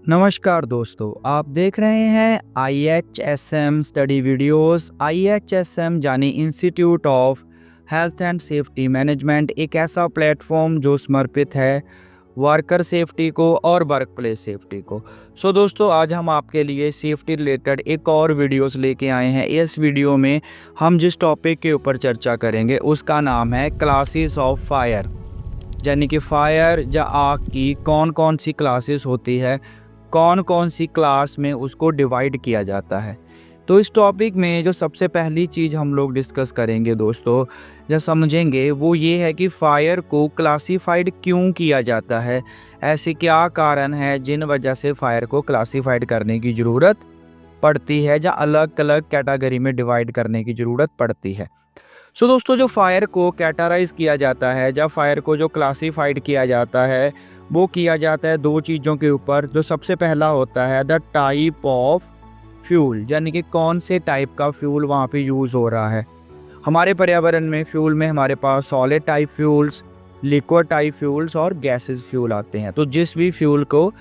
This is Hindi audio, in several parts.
नमस्कार दोस्तों, आप देख रहे हैं IHSM स्टडी वीडियोस। IHSM यानी institute of health and safety management एक ऐसा प्लेटफॉर्म जो समर्पित है वर्कर सेफ्टी को और वर्क प्लेस सेफ्टी को। दोस्तों, आज हम आपके लिए सेफ्टी रिलेटेड एक और वीडियोस लेके आए हैं। इस वीडियो में हम जिस टॉपिक के ऊपर चर्चा करेंगे उसका नाम है क्लासेस ऑफ फायर, यानी कि फायर या आग की कौन कौन सी क्लासेस होती है, कौन कौन सी क्लास में उसको डिवाइड किया जाता है। तो इस टॉपिक में जो सबसे पहली चीज़ हम लोग डिस्कस करेंगे दोस्तों, या समझेंगे, वो ये है कि फायर को क्लासिफाइड क्यों किया जाता है। ऐसे क्या कारण है जिन वजह से फायर को क्लासिफाइड करने की ज़रूरत पड़ती है या अलग अलग कैटेगरी में डिवाइड करने की ज़रूरत पड़ती है। दोस्तों, जो फायर को कैटेगराइज किया जाता है या फायर को जो क्लासिफाइड किया जाता है वो किया जाता है दो चीज़ों के ऊपर। जो सबसे पहला होता है द टाइप ऑफ फ्यूल, यानी कि कौन से टाइप का फ्यूल वहाँ पे यूज़ हो रहा है। हमारे पर्यावरण में फ्यूल में हमारे पास solid type fuels, liquid type fuels और गैसेस फ्यूल आते हैं। तो जिस भी फ्यूल को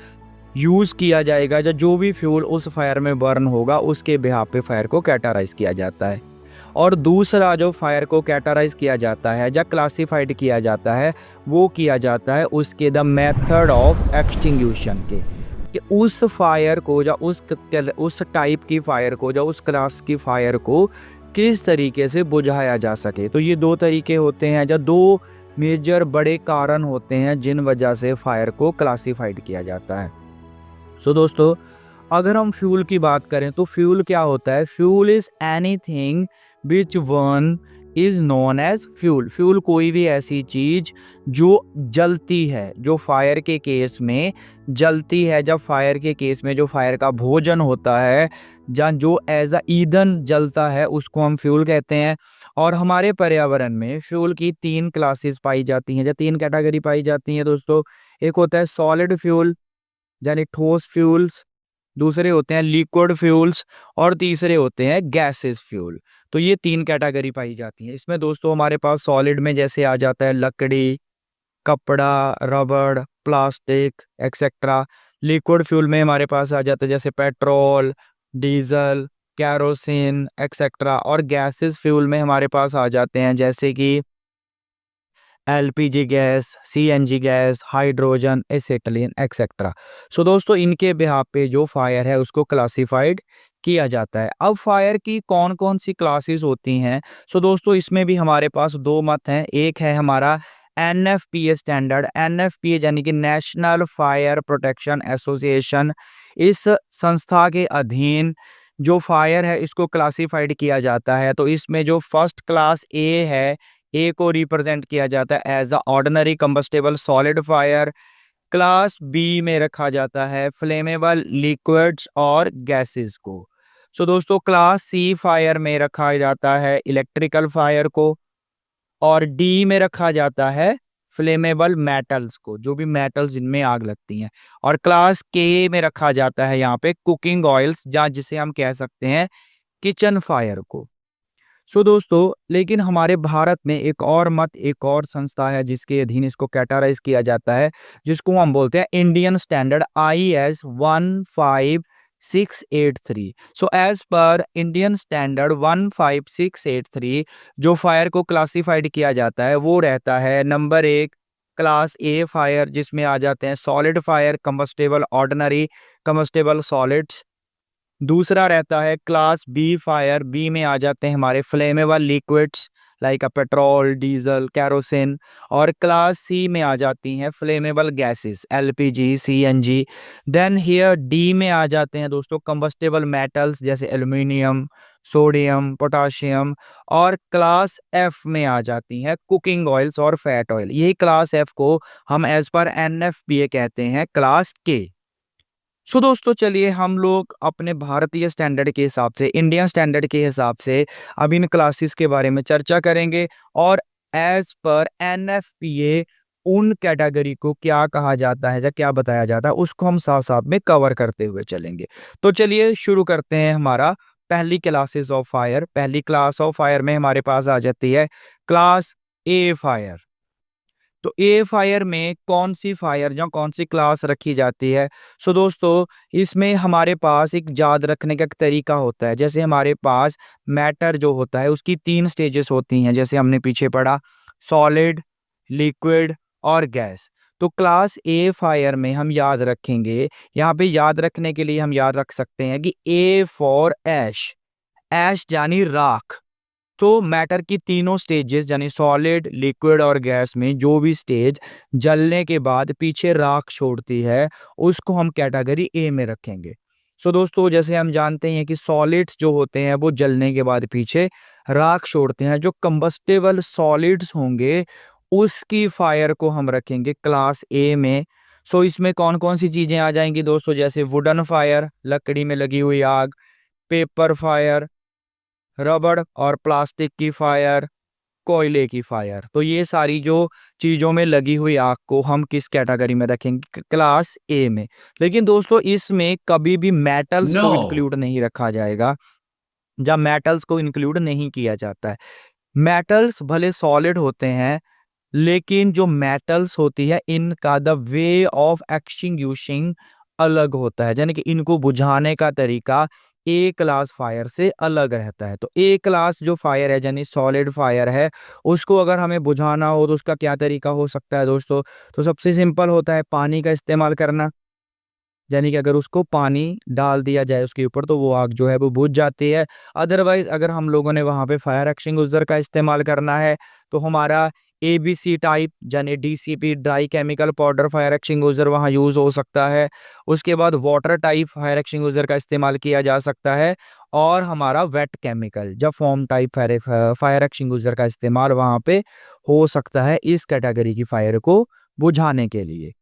यूज़ किया जाएगा या जो भी फ्यूल उस फायर में बर्न होगा उसके बिहाफ पे फायर को कैटेगराइज किया जाता है। और दूसरा जो फायर को कैटेगराइज किया जाता है या क्लासिफाइड किया जाता है वो किया जाता है उसके द मेथड ऑफ एक्सटिंग्विशन के, कि उस फायर को या उस टाइप की फायर को या उस क्लास की फायर को किस तरीके से बुझाया जा सके। तो ये दो तरीके होते हैं या दो मेजर बड़े कारण होते हैं जिन वजह से फायर को क्लासिफाइड किया जाता है। दोस्तों, अगर हम फ्यूल की बात करें तो फ्यूल क्या होता है। Fuel is anything which one is known as fuel. Fuel कोई भी ऐसी चीज जो जलती है, जो फायर के केस में जलती है, जब फायर के केस में जो फायर का भोजन होता है या जो एज अ ईंधन जलता है उसको हम फ्यूल कहते हैं। और हमारे पर्यावरण में फ्यूल की तीन क्लासेस पाई जाती हैं या तीन कैटेगरी पाई जाती हैं दोस्तों। एक होता है सॉलिड फ्यूल यानी ठोस फ्यूल्स, दूसरे होते हैं लिक्विड फ्यूल्स और तीसरे होते हैं गैसेस फ्यूल। तो ये तीन कैटेगरी पाई जाती हैं। इसमें दोस्तों हमारे पास सॉलिड में जैसे आ जाता है लकड़ी, कपड़ा, रबड़, प्लास्टिक एक्सेट्रा। लिक्विड फ्यूल में हमारे पास आ जाता है जैसे पेट्रोल, डीजल, कैरोसिन एक्सेट्रा। और गैसेस फ्यूल में हमारे पास आ जाते हैं जैसे कि LPG gas, CNG gas, hydrogen, acetylene etcetera. दोस्तों, इनके बिहाफ पे जो फायर है उसको क्लासिफाइड किया जाता है। अब फायर की कौन कौन सी क्लासेस होती हैं। दोस्तों, इसमें भी हमारे पास दो मत हैं। एक है हमारा एनएफपीए स्टैंडर्ड। एनएफपीए यानी कि नेशनल फायर प्रोटेक्शन एसोसिएशन। इस संस्था के अधीन जो फायर है इसको क्लासिफाइड किया जाता है। तो इसमें जो फर्स्ट क्लास ए है, ए को रिप्रेजेंट किया जाता है as a ordinary combustible solid fire. Class B में रखा जाता है फ्लेमेबल लिक्विड्स और गैसेस को। दोस्तों, क्लास सी फायर में रखा जाता है इलेक्ट्रिकल फायर को। और डी में रखा जाता है फ्लेमेबल मेटल्स को, जो भी मेटल्स जिनमें आग लगती हैं। और क्लास के में रखा जाता है यहाँ पे कुकिंग ऑयल्स, जहाँ जिसे हम कह सकते हैं किचन फायर को। दोस्तों, लेकिन हमारे भारत में एक और संस्था है जिसके अधीन इसको कैटेगराइज किया जाता है, जिसको हम बोलते हैं Indian standard IS 15683। As per Indian standard 15683 जो फायर को क्लासिफाइड किया जाता है वो रहता है नंबर एक क्लास ए फायर, जिसमें आ जाते हैं solid fire, combustible ordinary, combustible solids. दूसरा रहता है क्लास बी फायर। बी में आ जाते हैं हमारे flammable liquids like petrol, diesel, kerosene. और क्लास सी में आ जाती हैं flammable gases, LPG, CNG. Then here D में आ जाते हैं दोस्तों कंबस्टेबल मेटल्स जैसे एल्युमिनियम, सोडियम, पोटाशियम। और क्लास एफ में आ जाती हैं कुकिंग ऑयल्स और फैट ऑयल। यही क्लास एफ को हम एज पर एनएफपीए कहते हैं क्लास के। दोस्तों, चलिए हम लोग अपने भारतीय स्टैंडर्ड के हिसाब से, इंडियन स्टैंडर्ड के हिसाब से अब इन क्लासेस के बारे में चर्चा करेंगे। और एज पर एनएफपीए उन कैटेगरी को क्या कहा जाता है या क्या बताया जाता है उसको हम साथ साथ में कवर करते हुए चलेंगे। तो चलिए शुरू करते हैं हमारा पहली क्लासेस ऑफ फायर। पहली क्लास ऑफ फायर में हमारे पास आ जाती है क्लास ए फायर। तो ए फायर में कौन सी फायर या कौन सी क्लास रखी जाती है? सो दोस्तों, इसमें हमारे पास एक याद रखने का एक तरीका होता है। जैसे हमारे पास मैटर जो होता है उसकी 3 स्टेजेस होती हैं, जैसे हमने पीछे पढ़ा, सॉलिड, लिक्विड और गैस। तो क्लास ए फायर में हम याद रखेंगे, यहाँ पे याद रखने के लिए हम याद रख सकते हैं कि ए फॉर ऐश, ऐश यानी राख। तो मैटर की तीनों स्टेजेस यानी सॉलिड, लिक्विड और गैस में जो भी स्टेज जलने के बाद पीछे राख छोड़ती है, उसको हम कैटेगरी ए में रखेंगे। सो दोस्तों, जैसे हम जानते हैं कि सॉलिड्स जो होते हैं वो जलने के बाद पीछे राख छोड़ते हैं। जो कंबस्टेबल सॉलिड्स होंगे उसकी फायर को हम रखेंगे क्लास ए में। सो इसमें कौन कौन सी चीजें आ जाएंगी दोस्तों? जैसे वुडन फायर, लकड़ी में लगी हुई आग, पेपर फायर, रबड़ और प्लास्टिक की फायर, कोयले की फायर। तो ये सारी जो चीज़ों में लगी हुई आग को हम किस कैटेगरी में रखेंगे? क्लास ए में। लेकिन दोस्तों, इसमें कभी भी मेटल्स को No. इंक्लूड नहीं रखा जाएगा, जब मेटल्स को इंक्लूड नहीं किया जाता है। मेटल्स भले सॉलिड होते हैं, लेकिन जो मेटल्स होती है इनका द वे ऑफ एक्सटिंग्विशिंग अलग होता है, यानी कि इनको बुझाने का तरीका ए क्लास फायर से अलग रहता है। तो ए क्लास जो फायर है यानी सॉलिड फायर है, उसको अगर हमें बुझाना हो तो उसका क्या तरीका हो सकता है दोस्तों? तो सबसे सिंपल होता है पानी का इस्तेमाल करना, यानी कि अगर उसको पानी डाल दिया जाए उसके ऊपर तो वो आग जो है वो बुझ जाती है। अदरवाइज अगर हम लोगों ने वहाँ पे फायर एक्सटिंग्विशर का इस्तेमाल करना है तो हमारा एबीसी टाइप यानी DCP dry chemical powder fire extinguisher वहाँ यूज़ हो सकता है। उसके बाद वाटर टाइप फायर एक्सटिंग्विशर का इस्तेमाल किया जा सकता है, और हमारा वेट केमिकल या फोम टाइप फायर एक्सटिंग्विशर का इस्तेमाल वहाँ पे हो सकता है इस कैटेगरी की फायर को बुझाने के लिए।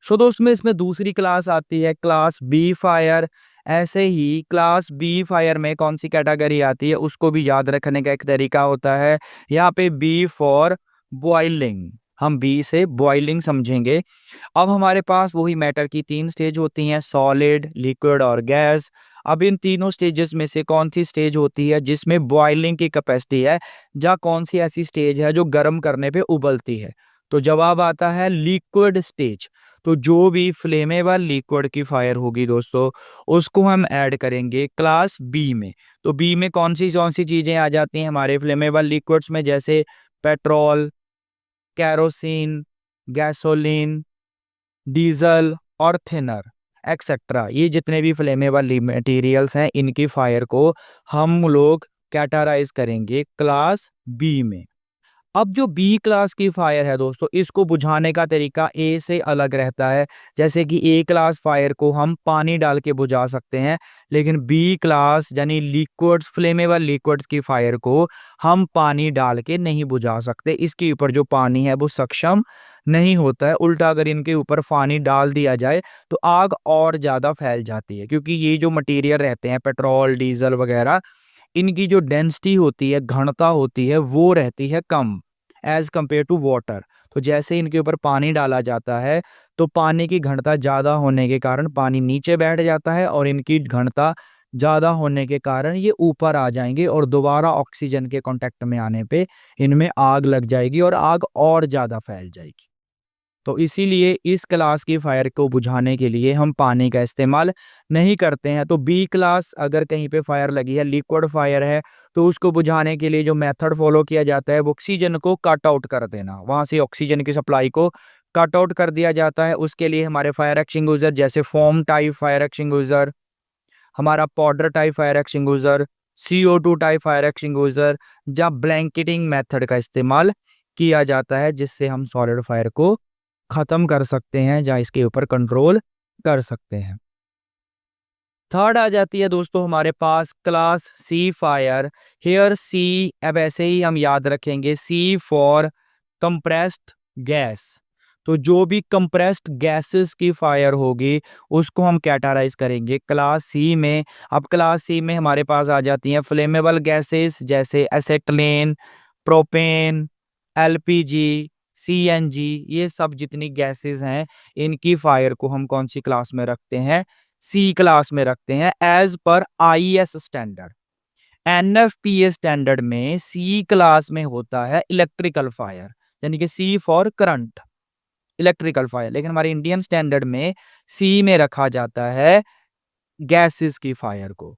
सो दोस्त में इसमें दूसरी क्लास आती है क्लास बी फायर। ऐसे ही क्लास बी फायर में कौन सी कैटेगरी आती है उसको भी याद रखने का एक तरीका होता है। यहाँ पे बी फॉर बॉइलिंग, हम बी से बॉइलिंग समझेंगे। अब हमारे पास वही मैटर की 3 स्टेज होती हैं, सॉलिड, लिक्विड और गैस। अब इन तीनों स्टेजेस में से कौन सी स्टेज होती है जिसमें बॉइलिंग की कैपेसिटी है, या कौन सी ऐसी स्टेज है जो गर्म करने पे उबलती है? तो जवाब आता है लिक्विड स्टेज। तो जो भी फ्लेमेबल लिक्विड की फायर होगी दोस्तों, उसको हम ऐड करेंगे क्लास बी में। तो बी में कौन सी चीजें आ जाती हैं हमारे फ्लेमेबल लिक्विड्स में? जैसे पेट्रोल, कैरोसिन, गैसोलीन, डीजल और थिनर एक्सेट्रा। ये जितने भी फ्लेमेबल मटेरियल्स हैं इनकी फायर को हम लोग कैटेगराइज करेंगे क्लास बी में। अब जो बी क्लास की फायर है दोस्तों, इसको बुझाने का तरीका ए से अलग रहता है। जैसे कि ए क्लास फायर को हम पानी डाल के बुझा सकते हैं, लेकिन बी क्लास यानी लिक्विड्स, फ्लेमेबल लिक्विड्स की फायर को हम पानी डाल के नहीं बुझा सकते। इसके ऊपर जो पानी है वो सक्षम नहीं होता है। उल्टा अगर इनके ऊपर पानी डाल दिया जाए तो आग और ज़्यादा फैल जाती है, क्योंकि ये जो मटेरियल रहते हैं पेट्रोल, डीजल वगैरह, इनकी जो डेंसिटी होती है, घनता होती है, वो रहती है कम एज कंपेयर टू वाटर। तो जैसे इनके ऊपर पानी डाला जाता है तो पानी की घनता ज़्यादा होने के कारण पानी नीचे बैठ जाता है, और इनकी घनता ज़्यादा होने के कारण ये ऊपर आ जाएंगे और दोबारा ऑक्सीजन के कांटेक्ट में आने पे इनमें आग लग जाएगी और आग और ज़्यादा फैल जाएगी। तो इसीलिए इस क्लास की फायर को बुझाने के लिए हम पानी का इस्तेमाल नहीं करते हैं। तो बी क्लास अगर कहीं पे फायर लगी है, लिक्विड फायर है, तो उसको बुझाने के लिए जो मेथड फॉलो किया जाता है वो ऑक्सीजन को कट आउट कर देना, वहां से ऑक्सीजन की सप्लाई को कट आउट कर दिया जाता है। उसके लिए हमारे फायर एक्सटिंग्विशर जैसे फोम टाइप फायर एक्सटिंग्विशर, हमारा powder type fire extinguisher, CO2 type fire extinguisher या ब्लैंकेटिंग मेथड का इस्तेमाल किया जाता है, जिससे हम सॉलिड फायर को खत्म कर सकते हैं या इसके ऊपर कंट्रोल कर सकते हैं। थर्ड आ जाती है दोस्तों हमारे पास क्लास सी फायर। हेयर सी, अब ऐसे ही हम याद रखेंगे, सी फॉर कंप्रेस्ड गैस। तो जो भी कंप्रेस्ड गैसेस की फायर होगी उसको हम कैटेगराइज करेंगे क्लास सी में। अब क्लास सी में हमारे पास आ जाती हैं फ्लेमेबल गैसेस जैसे एसेटलेन, प्रोपेन, LPG, CNG। ये सब जितनी गैसेस हैं इनकी फायर को हम कौन सी क्लास में रखते हैं? सी क्लास में रखते हैं as per IS standard. NFPA standard में सी क्लास में होता है इलेक्ट्रिकल फायर, यानी कि सी फॉर करंट, इलेक्ट्रिकल फायर। लेकिन हमारे इंडियन स्टैंडर्ड में सी में रखा जाता है गैसेस की फायर को।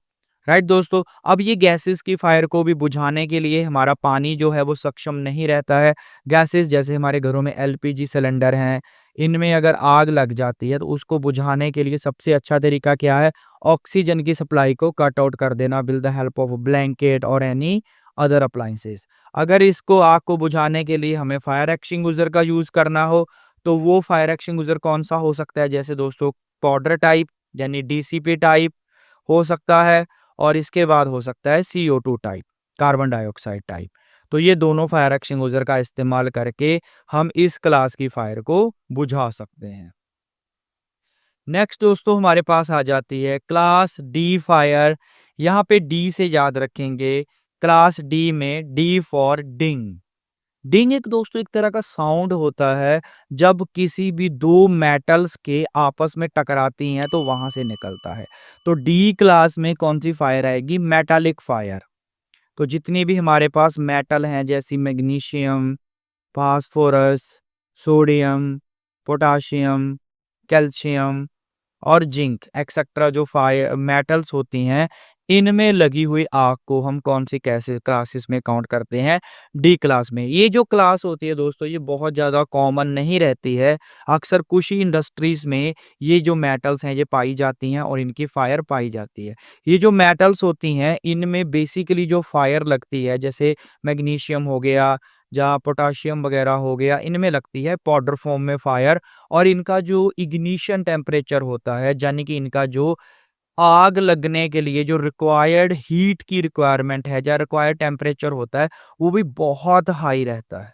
राइट दोस्तों, अब ये गैसेस की फायर को भी बुझाने के लिए हमारा पानी जो है वो सक्षम नहीं रहता है। गैसेस जैसे हमारे घरों में एलपीजी सिलेंडर हैं, इनमें अगर आग लग जाती है तो उसको बुझाने के लिए सबसे अच्छा तरीका क्या है? ऑक्सीजन की सप्लाई को कट आउट कर देना with the help of blanket और एनी अदर अप्लायंसेस। अगर इसको आग को बुझाने के लिए हमें फायर एक्सटिंग्विशर का यूज करना हो, तो वो फायर एक्सटिंग्विशर कौन सा हो सकता है? जैसे दोस्तों पाउडर टाइप यानी डीसीपी टाइप हो सकता है, और इसके बाद हो सकता है CO2 type, carbon dioxide type. तो ये दोनों फायर एक्सटिंग्विशर का इस्तेमाल करके हम इस क्लास की फायर को बुझा सकते हैं। नेक्स्ट दोस्तों हमारे पास आ जाती है क्लास डी फायर। यहाँ पे डी से याद रखेंगे, क्लास डी में डी फॉर डिंग। डिंग एक दोस्तों एक तरह का साउंड होता है, जब किसी भी दो मेटल्स के आपस में टकराती हैं तो वहां से निकलता है। तो डी क्लास में कौन सी फायर आएगी? Metallic fire. तो जितनी भी हमारे पास मेटल हैं जैसे magnesium, phosphorus, sodium, potassium, calcium और जिंक एक्सेट्रा, जो फायर मेटल्स होती हैं, इनमें लगी हुई आग को हम कौन सी कैसे क्लासेस में काउंट करते हैं? डी क्लास में। ये जो क्लास होती है दोस्तों ये बहुत ज़्यादा कॉमन नहीं रहती है। अक्सर कुछ ही इंडस्ट्रीज में ये जो मेटल्स हैं ये पाई जाती हैं और इनकी फायर पाई जाती है। ये जो मेटल्स होती हैं इनमें बेसिकली जो फायर लगती है, जैसे मैग्नीशियम हो गया या पोटाशियम वगैरह हो गया, इनमें लगती है पाउडर फॉर्म में फायर। और इनका जो इग्निशन टेम्परेचर होता है, यानी कि इनका जो आग लगने के लिए जो रिक्वायर्ड हीट की रिक्वायरमेंट है या रिक्वायर्ड टेम्परेचर होता है, वो भी बहुत हाई रहता है।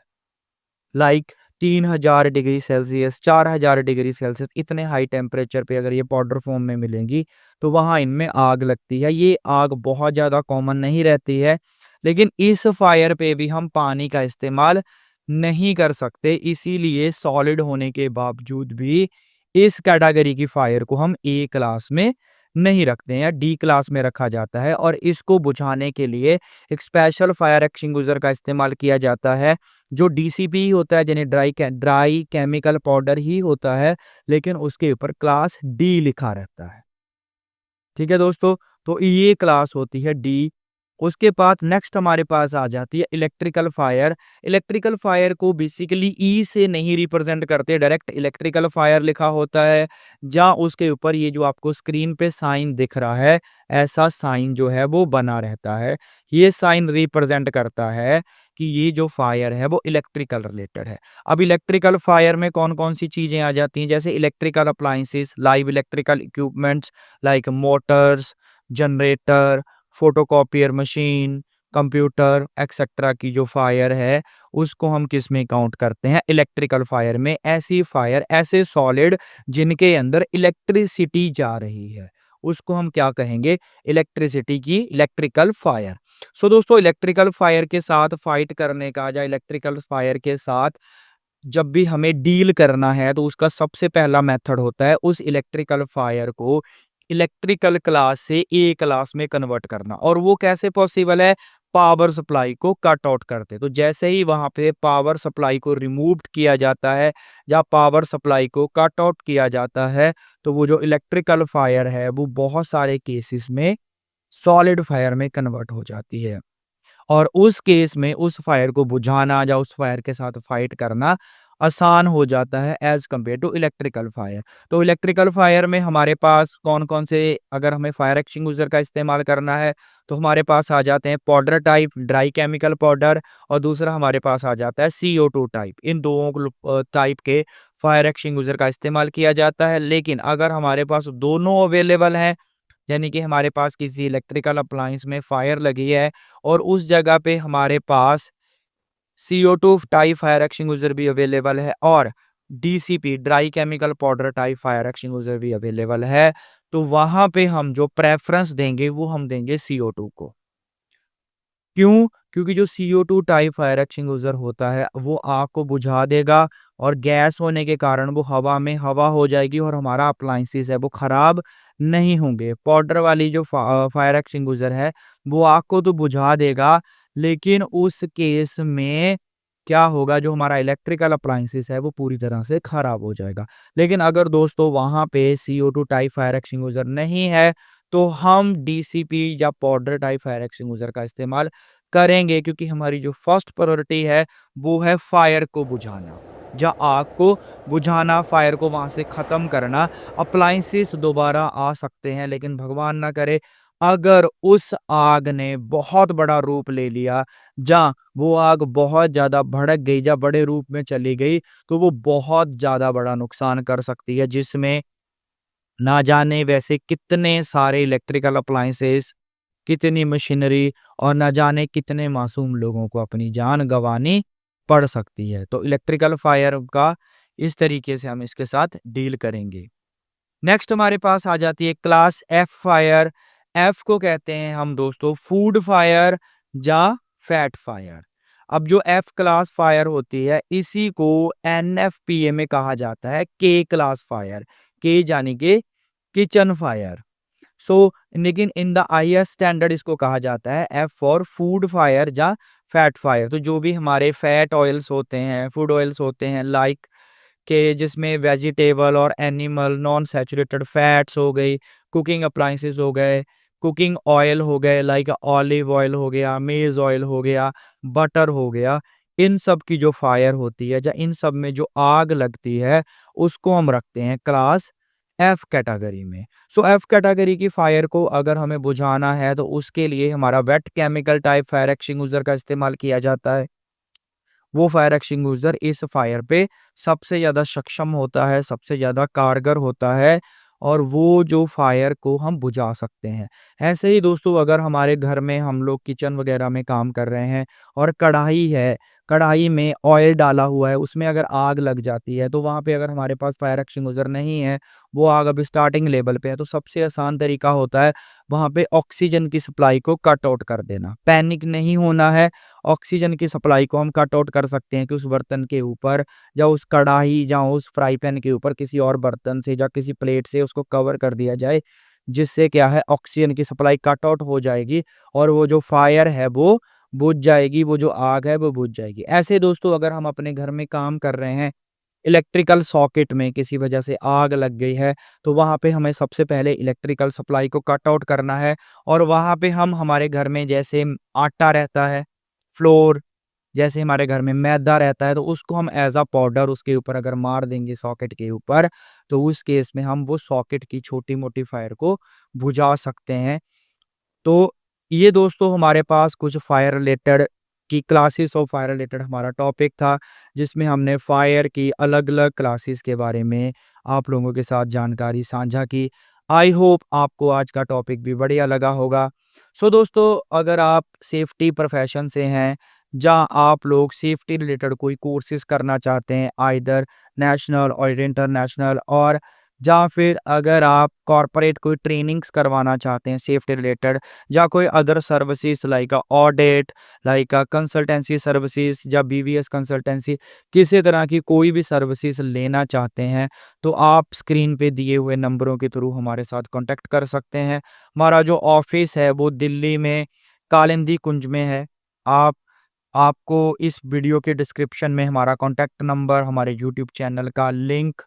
Like 3000 degree Celsius, 4000 degree Celsius, इतने हाई टेम्परेचर पे अगर ये पाउडर फॉर्म में मिलेंगी तो वहाँ इनमें आग लगती है। ये आग बहुत ज़्यादा कॉमन नहीं रहती है, लेकिन इस फायर पे भी हम पानी का इस्तेमाल नहीं कर सकते, इसीलिए सॉलिड होने के बावजूद भी इस कैटेगरी की फायर को हम ए क्लास में नहीं रखते हैं या डी क्लास में रखा जाता है। और इसको बुझाने के लिए एक स्पेशल फायर एक्सटिंग्विशर का इस्तेमाल किया जाता है, जो डीसीपी होता है, यानी ड्राई केमिकल पाउडर ही होता है, लेकिन उसके ऊपर क्लास डी लिखा रहता है। ठीक है दोस्तों, तो ये क्लास होती है डी। उसके बाद नेक्स्ट हमारे पास आ जाती है इलेक्ट्रिकल फायर। इलेक्ट्रिकल फायर को बेसिकली ई से नहीं रिप्रेजेंट करते, डायरेक्ट इलेक्ट्रिकल फायर लिखा होता है, जहाँ उसके ऊपर ये जो आपको स्क्रीन पे साइन दिख रहा है, ऐसा साइन जो है वो बना रहता है। ये साइन रिप्रेजेंट करता है कि ये जो फायर है वो इलेक्ट्रिकल रिलेटेड है। अब इलेक्ट्रिकल फायर में कौन कौन सी चीजें आ जाती हैं? जैसे electrical appliances, live electrical equipments like Motors, generator, photocopier machine, computer etcetera की जो फायर है, उसको हम किस में काउंट करते हैं? इलेक्ट्रिकल फायर में। ऐसी फायर, ऐसे सॉलिड जिनके अंदर इलेक्ट्रिसिटी जा रही है, उसको हम क्या कहेंगे? इलेक्ट्रिसिटी की इलेक्ट्रिकल फायर। सो दोस्तों इलेक्ट्रिकल फायर के साथ फाइट करने का या इलेक्ट्रिकल फायर के साथ जब भी हमें डील करना है तो उसका सबसे पहला मेथड होता है उस इलेक्ट्रिकल फायर को इलेक्ट्रिकल क्लास से ए क्लास में कन्वर्ट करना। और वो कैसे पॉसिबल है? पावर सप्लाई को कट आउट करते। तो जैसे ही वहां पे पावर सप्लाई को रिमूव किया जाता है या पावर सप्लाई को कट आउट किया जाता है, तो वो जो इलेक्ट्रिकल फायर है वो बहुत सारे केसेस में सॉलिड फायर में कन्वर्ट हो जाती है। और उस केस में उस फायर को बुझाना या उस फायर के साथ फाइट करना आसान हो जाता है as compare to electrical fire. तो इलेक्ट्रिकल फायर में हमारे पास कौन कौन से, अगर हमें फायर एक्सटिंग्विशर का इस्तेमाल करना है तो हमारे पास आ जाते हैं powder type, dry chemical powder, और दूसरा हमारे पास आ जाता है CO2 टाइप। इन दो टाइप के फायर एक्सटिंग्विशर का इस्तेमाल किया जाता है। लेकिन अगर हमारे पास दोनों अवेलेबल हैं, यानी कि हमारे पास किसी इलेक्ट्रिकल अप्लायंस में फायर लगी है और उस जगह पे हमारे पास CO2 टाइप फायर एक्सटिंग्विशर भी अवेलेबल है और DCP dry chemical powder type fire extinguisher भी अवेलेबल है, तो वहां पे हम जो प्रेफरेंस देंगे वो हम देंगे CO2 को। क्यों? क्योंकि जो CO2 टाइप फायर एक्सटिंग्विशर होता है वो आग को बुझा देगा, और गैस होने के कारण वो हवा में हवा हो जाएगी और हमारा अप्लायंसेस है वो खराब नहीं होंगे। पाउडर वाली जो फायर एक्सटिंग्विशर है वो आग को तो बुझा देगा, लेकिन उस केस में क्या होगा, जो हमारा इलेक्ट्रिकल अप्लायंसेस है वो पूरी तरह से खराब हो जाएगा। लेकिन अगर दोस्तों वहाँ पे CO2 टाइप फायर एक्सटिंग्विशर नहीं है, तो हम DCP या पाउडर टाइप फायर एक्सटिंग्विशर का इस्तेमाल करेंगे, क्योंकि हमारी जो फर्स्ट प्रायोरिटी है वो है फायर को बुझाना, या आग को बुझाना, फायर को वहाँ से ख़त्म करना। अप्लायंसेस दोबारा आ सकते हैं, लेकिन भगवान ना करे अगर उस आग ने बहुत बड़ा रूप ले लिया, या वो आग बहुत ज़्यादा भड़क गई या बड़े रूप में चली गई, तो वो बहुत ज़्यादा बड़ा नुकसान कर सकती है, जिसमें ना जाने वैसे कितने सारे इलेक्ट्रिकल अप्लायंसेस, कितनी मशीनरी और ना जाने कितने मासूम लोगों को अपनी जान गंवानी पड़ सकती है। तो इलेक्ट्रिकल फायर का इस तरीके से हम इसके साथ डील करेंगे। नेक्स्ट हमारे पास आ जाती है क्लास एफ फायर। एफ को कहते हैं हम दोस्तों फूड फायर या फैट फायर। अब जो एफ क्लास फायर होती है इसी को NFPA में कहा जाता है के क्लास फायर। के यानी कि किचन फायर। सो लेकिन इन द IS स्टैंडर्ड इसको कहा जाता है एफ फॉर फूड फायर या फैट फायर। तो जो भी हमारे फैट ऑयल्स होते हैं, फूड ऑयल्स होते हैं, लाइक के जिसमें वेजिटेबल और एनिमल नॉन सैचुरेटेड फैट्स हो गई, कुकिंग अप्लायंसेस हो गए, कुकिंग ऑयल हो गए, लाइक ऑलिव ऑयल हो गया, मेज ऑयल हो गया, बटर हो गया, इन सब की जो फायर होती है या इन सब में जो आग लगती है उसको हम रखते हैं क्लास एफ कैटेगरी में। सो एफ कैटेगरी की फायर को अगर हमें बुझाना है तो उसके लिए हमारा wait chemical type fire extinguisher का इस्तेमाल किया जाता है। वो फायर एक्सटिंग्विशर इस फायर पे सबसे ज़्यादा सक्षम होता है, सबसे ज़्यादा कारगर होता है, और वो जो फायर को हम बुझा सकते हैं। ऐसे ही दोस्तों अगर हमारे घर में हम लोग किचन वगैरह में काम कर रहे हैं और कढ़ाई है, कढ़ाई में ऑयल डाला हुआ है, उसमें अगर आग लग जाती है, तो वहाँ पे अगर हमारे पास फायर एक्सटिंग्विशर नहीं है, वो आग अभी स्टार्टिंग लेवल पे है, तो सबसे आसान तरीका होता है वहाँ पे ऑक्सीजन की सप्लाई को कट आउट कर देना। पैनिक नहीं होना है, ऑक्सीजन की सप्लाई को हम कट आउट कर सकते हैं कि उस बर्तन के ऊपर या उस कढ़ाई या उस फ्राई पैन के ऊपर किसी और बर्तन से या किसी प्लेट से उसको कवर कर दिया जाए, जिससे क्या है ऑक्सीजन की सप्लाई कट आउट हो जाएगी और वो जो फायर है वो बुझ जाएगी, वो जो आग है वो बुझ जाएगी। ऐसे दोस्तों अगर हम अपने घर में काम कर रहे हैं, इलेक्ट्रिकल सॉकेट में किसी वजह से आग लग गई है, तो वहाँ पे हमें सबसे पहले इलेक्ट्रिकल सप्लाई को कट आउट करना है, और वहाँ पे हम हमारे घर में जैसे आटा रहता है, फ्लोर, जैसे हमारे घर में मैदा रहता है, तो उसको हम एज़ अ पाउडर उसके ऊपर अगर मार देंगे सॉकेट के ऊपर, तो उस केस में हम वो सॉकेट की छोटी-मोटी फायर को बुझा सकते हैं। तो ये दोस्तों हमारे पास कुछ फायर रिलेटेड की क्लासेस ऑफ फायर रिलेटेड हमारा टॉपिक था, जिसमें हमने फायर की अलग-अलग क्लासेस के बारे में आप लोगों के साथ जानकारी साझा की। आई होप आपको आज का टॉपिक भी बढ़िया लगा होगा। सो दोस्तों अगर आप सेफ्टी प्रोफेशन से हैं, जहाँ आप लोग सेफ्टी रिलेटेड कोई कोर्सेज़ करना चाहते हैं, आइदर नेशनल और इंटरनेशनल, और या फिर अगर आप कॉर्पोरेट कोई ट्रेनिंग्स करवाना चाहते हैं सेफ्टी रिलेटेड, या कोई other services like audit, like consultancy services या BVS कंसल्टेंसी, किसी तरह की कोई भी सर्विसेज लेना चाहते हैं, तो आप स्क्रीन पे दिए हुए नंबरों के थ्रू हमारे साथ कांटेक्ट कर सकते हैं। हमारा जो ऑफिस है वो दिल्ली में कालिंदी कुंज में है। आप आपको इस वीडियो के डिस्क्रिप्शन में हमारा कॉन्टैक्ट नंबर, हमारे यूट्यूब चैनल का लिंक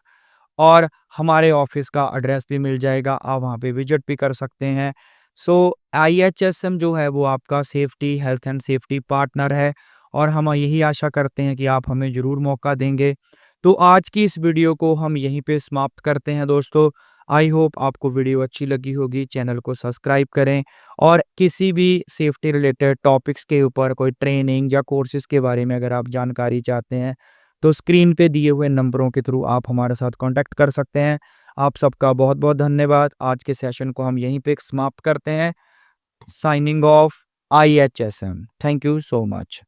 और हमारे ऑफिस का एड्रेस भी मिल जाएगा, आप वहाँ पे विजिट भी कर सकते हैं। सो IHSM जो है वो आपका safety, health and safety partner है, और हम यही आशा करते हैं कि आप हमें ज़रूर मौका देंगे। तो आज की इस वीडियो को हम यहीं पे समाप्त करते हैं दोस्तों। आई होप आपको वीडियो अच्छी लगी होगी। चैनल को सब्सक्राइब करें, और किसी भी सेफ्टी रिलेटेड टॉपिक्स के ऊपर कोई ट्रेनिंग या कोर्सेज़ के बारे में अगर आप जानकारी चाहते हैं, तो स्क्रीन पे दिए हुए नंबरों के थ्रू आप हमारे साथ कांटेक्ट कर सकते हैं। आप सबका बहुत-बहुत धन्यवाद। आज के सेशन को हम यहीं पे समाप्त करते हैं। Signing off IHSM। Thank you so much.